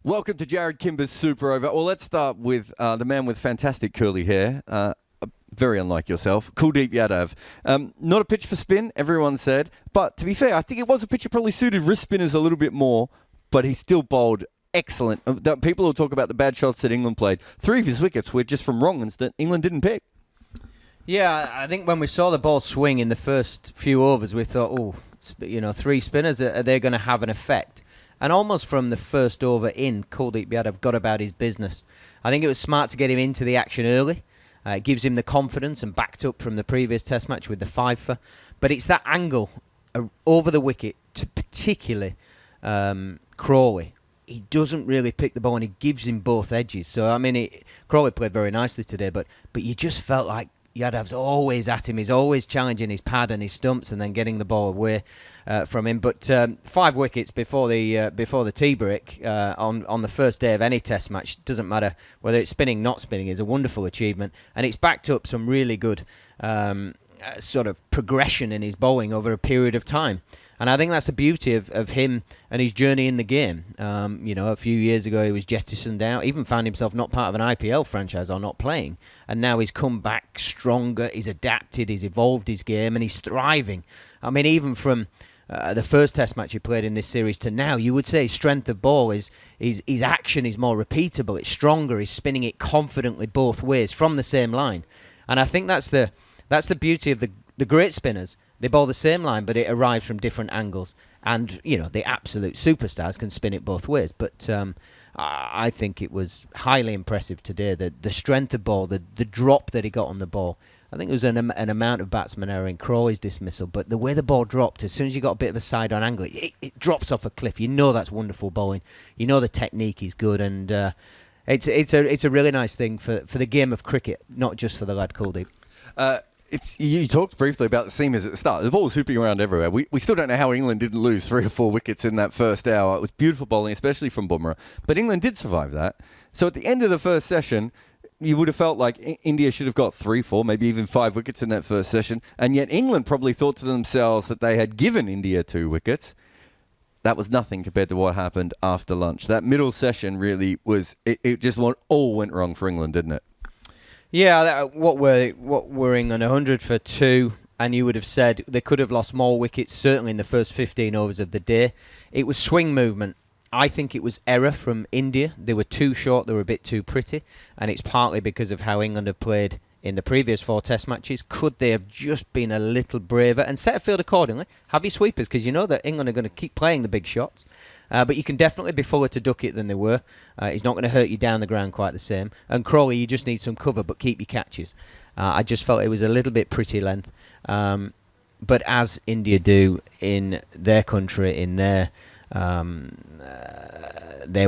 Welcome to Jarrod Kimber's Super Over. Well, let's start with the man with fantastic curly hair. Very unlike yourself, Kuldeep Yadav. Not a pitch for spin, everyone said. But to be fair, I think it was a pitch that probably suited wrist spinners a little bit more. But he still bowled excellent. People will talk about the bad shots that England played. 3 of his wickets were just from wrong ones that England didn't pick. Yeah, I think when we saw the ball swing in the first few overs, we thought, 3 spinners, are they going to have an effect? And almost from the first over in, Kuldeep Yadav got about his business. I think it was smart to get him into the action early. It gives him the confidence and backed up from the previous test match with the Fifer. But it's that angle over the wicket, to particularly Crawley. He doesn't really pick the ball and he gives him both edges. So, I mean, Crawley played very nicely today, but you just felt like Yadav's always at him. He's always challenging his pad and his stumps and then getting the ball away from him. But 5 wickets before the tea break on the first day of any test match, doesn't matter whether it's spinning, not spinning, is a wonderful achievement. And it's backed up some really good sort of progression in his bowling over a period of time. And I think that's the beauty of him and his journey in the game. A few years ago he was jettisoned out, even found himself not part of an IPL franchise or not playing. And now he's come back stronger, he's adapted, he's evolved his game, and he's thriving. I mean, even from the first test match he played in this series to now, you would say his strength of ball is his action is more repeatable, it's stronger, he's spinning it confidently both ways from the same line. And I think that's the beauty of the great spinners. They bowl the same line, but it arrives from different angles. And, the absolute superstars can spin it both ways. But I think it was highly impressive today. The strength of ball, the drop that he got on the ball. I think there was an amount of batsman error in Crawley's dismissal. But the way the ball dropped, as soon as you got a bit of a side-on angle, it drops off a cliff. You know that's wonderful bowling. You know the technique is good. And it's a really nice thing for the game of cricket, not just for the lad Kuldeep. You talked briefly about the seamers at the start. The ball was hooping around everywhere. We still don't know how England didn't lose 3 or 4 wickets in that first hour. It was beautiful bowling, especially from Bumrah. But England did survive that. So at the end of the first session, you would have felt like India should have got 3, 4, maybe even 5 wickets in that first session. And yet England probably thought to themselves that they had given India 2 wickets. That was nothing compared to what happened after lunch. That middle session really was, it just all went wrong for England, didn't it? Yeah, what were England 100 for 2, and you would have said they could have lost more wickets, certainly in the first 15 overs of the day. It was swing movement. I think it was error from India. They were too short, they were a bit too pretty, and it's partly because of how England have played in the previous 4 test matches. Could they have just been a little braver and set a field accordingly? Have your sweepers, because you know that England are going to keep playing the big shots. But you can definitely be fuller to duck it than they were. He's not going to hurt you down the ground quite the same. And Crawley, you just need some cover, but keep your catches. I just felt it was a little bit pretty length. But as India do in their country, in their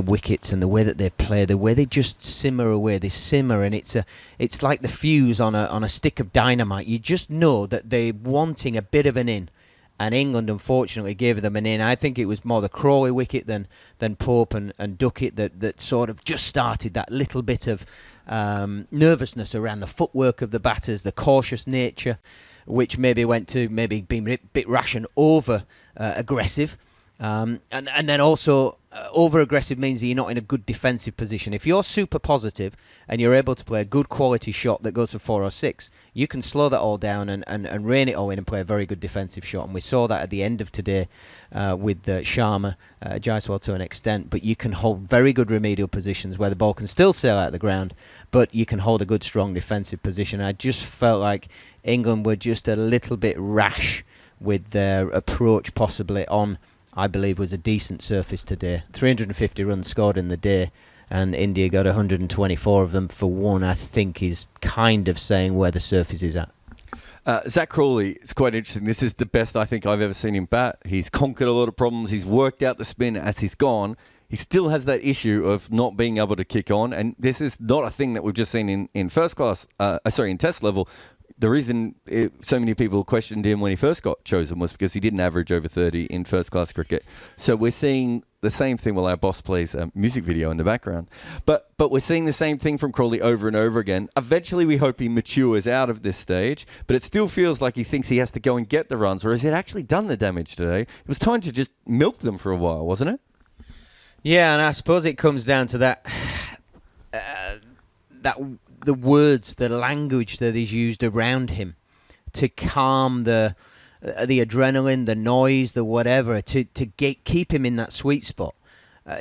wickets and the way that they play, the way they just simmer away, they simmer, and it's like the fuse on a stick of dynamite. You just know that they're wanting a bit of an in. And England, unfortunately, gave them an in. I think it was more the Crawley wicket than Pope and Duckett that sort of just started that little bit of nervousness around the footwork of the batters, the cautious nature, which maybe went to maybe being a bit rash and over-aggressive. And then also, over-aggressive means that you're not in a good defensive position. If you're super positive and you're able to play a good quality shot that goes for 4 or 6, you can slow that all down and rein it all in and play a very good defensive shot. And we saw that at the end of today with Sharma, Jaiswal to an extent. But you can hold very good remedial positions where the ball can still sail out of the ground, but you can hold a good, strong defensive position. I just felt like England were just a little bit rash with their approach, possibly on, I believe, was a decent surface today. 350 runs scored in the day, and India got 124 of them for 1, I think is kind of saying where the surface is at. Zack Crawley is quite interesting. This is the best I think I've ever seen him bat. He's conquered a lot of problems. He's worked out the spin as he's gone. He still has that issue of not being able to kick on, and this is not a thing that we've just seen in first class, in test level. The reason so many people questioned him when he first got chosen was because he didn't average over 30 in first-class cricket. So we're seeing the same thing while our boss plays a music video in the background. But we're seeing the same thing from Crawley over and over again. Eventually, we hope he matures out of this stage, but it still feels like he thinks he has to go and get the runs, whereas he'd actually done the damage today. It was time to just milk them for a while, wasn't it? Yeah, and I suppose it comes down to that the words, the language that is used around him to calm the adrenaline, the noise, the whatever, to keep him in that sweet spot.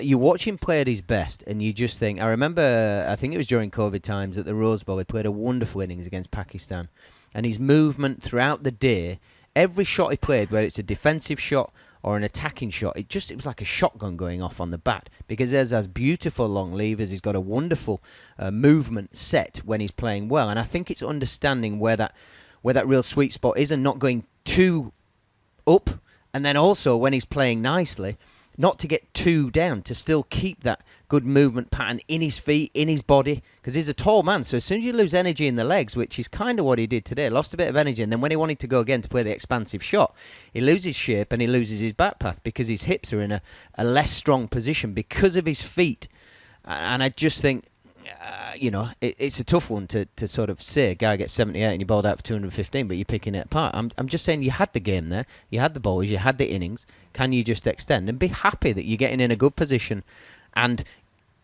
You watch him play at his best, and you just think. I remember, I think it was during COVID times at the Rose Bowl. He played a wonderful innings against Pakistan, and his movement throughout the day, every shot he played, whether it's a defensive shot or an attacking shot, it was like a shotgun going off on the bat, because he has beautiful long levers. He's got a wonderful movement set when he's playing well, and I think it's understanding where that real sweet spot is and not going too up, and then also when he's playing nicely, not to get too down, to still keep that good movement pattern in his feet, in his body, because he's a tall man. So as soon as you lose energy in the legs, which is kind of what he did today, lost a bit of energy, and then when he wanted to go again to play the expansive shot, he loses shape and he loses his bat path because his hips are in a less strong position because of his feet. And I just think, it's a tough one to sort of say. A guy gets 78 and you bowled out for 215, but you're picking it apart. I'm just saying you had the game there, you had the bowlers, you had the innings. Can you just extend and be happy that you're getting in a good position? And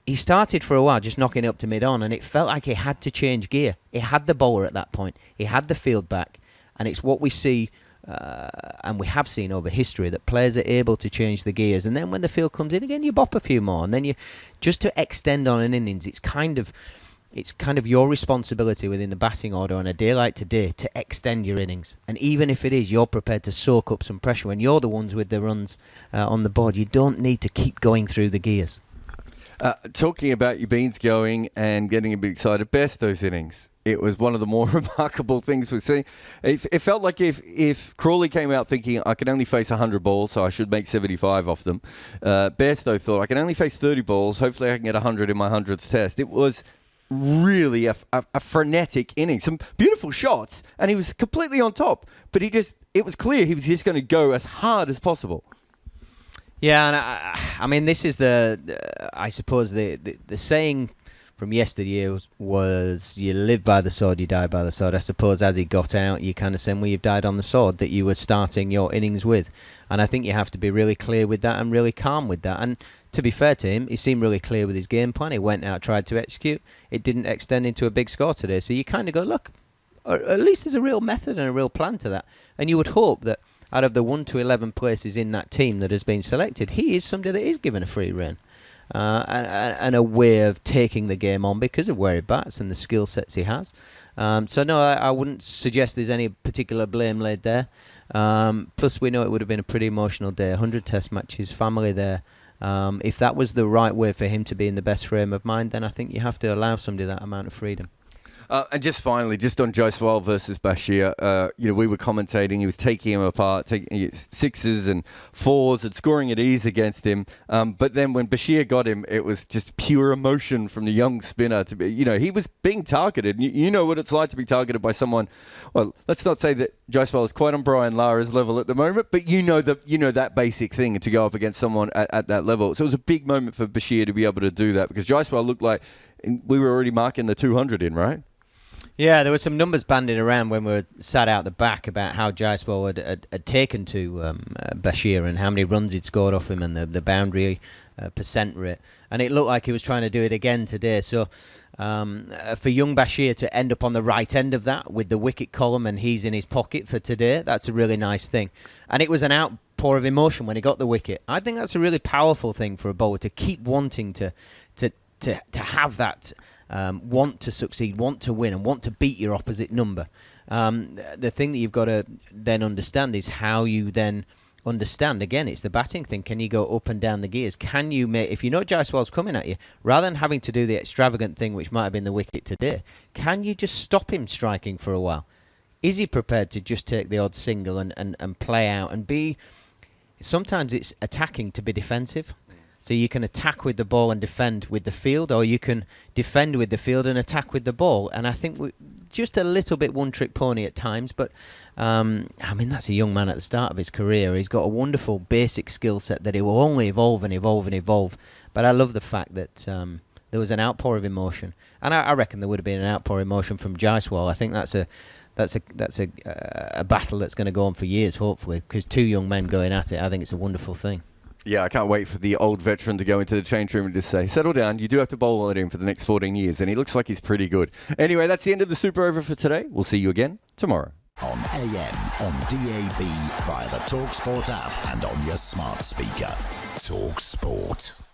he started for a while just knocking it up to mid-on, and it felt like he had to change gear. He had the bowler at that point. He had the field back, and it's what we see, and we have seen over history, that players are able to change the gears. And then when the field comes in again, you bop a few more, and then you just to extend on an innings. It's kind of your responsibility within the batting order on a day like today to extend your innings. And even if it is, you're prepared to soak up some pressure when you're the ones with the runs on the board. You don't need to keep going through the gears. Talking about your beans going and getting a bit excited, Bairstow's innings. It was one of the more remarkable things we've seen. It felt like if Crawley came out thinking, I can only face 100 balls, so I should make 75 off them, Bairstow thought, I can only face 30 balls, hopefully I can get 100 in my 100th test. It was really a frenetic inning. Some beautiful shots, and he was completely on top. But it was clear he was just going to go as hard as possible. Yeah, and I mean, this is I suppose the saying from yesteryear was you live by the sword, you die by the sword. I suppose as he got out, you kind of saying, well, you've died on the sword that you were starting your innings with. And I think you have to be really clear with that and really calm with that. And to be fair to him, he seemed really clear with his game plan. He went out, tried to execute. It didn't extend into a big score today. So you kind of go, look, at least there's a real method and a real plan to that. And you would hope that out of the 1 to 11 places in that team that has been selected, he is somebody that is given a free rein. And a way of taking the game on because of where he bats and the skill sets he has. So no, I wouldn't suggest there's any particular blame laid there. Plus we know it would have been a pretty emotional day. 100 test matches, family there. If that was the right way for him to be in the best frame of mind, then I think you have to allow somebody that amount of freedom. And just finally, just on Jaiswal versus Bashir, we were commentating. He was taking him apart, taking sixes and fours and scoring at ease against him. But then when Bashir got him, it was just pure emotion from the young spinner. He was being targeted. You know what it's like to be targeted by someone. Well, let's not say that Jaiswal is quite on Brian Lara's level at the moment, but you know that basic thing to go up against someone at that level. So it was a big moment for Bashir to be able to do that because Jaiswal looked like we were already marking the 200 in, right? Yeah, there were some numbers bandied around when we were sat out the back about how Jaiswal had taken to Bashir and how many runs he'd scored off him and the boundary percent rate. And it looked like he was trying to do it again today. So for young Bashir to end up on the right end of that with the wicket column and he's in his pocket for today, that's a really nice thing. And it was an outpour of emotion when he got the wicket. I think that's a really powerful thing for a bowler to keep wanting to have that... want to succeed, want to win, and want to beat your opposite number. The thing that you've got to then understand is how you then understand, again, it's the batting thing. Can you go up and down the gears? Can you make, if you know Jaiswal's coming at you, rather than having to do the extravagant thing, which might have been the wicket today, can you just stop him striking for a while? Is he prepared to just take the odd single and play out and be... Sometimes it's attacking to be defensive. So you can attack with the ball and defend with the field, or you can defend with the field and attack with the ball. And I think just a little bit one-trick pony at times, but that's a young man at the start of his career. He's got a wonderful basic skill set that he will only evolve and evolve and evolve. But I love the fact that there was an outpour of emotion, and I reckon there would have been an outpour of emotion from Jaiswal. I think that's a battle that's going to go on for years, hopefully, because two young men going at it. I think it's a wonderful thing. Yeah, I can't wait for the old veteran to go into the change room and just say, settle down, you do have to bowl at him for the next 14 years. And he looks like he's pretty good. Anyway, that's the end of the Super Over for today. We'll see you again tomorrow. On AM, on DAB, via the talkSPORT app and on your smart speaker. talkSPORT.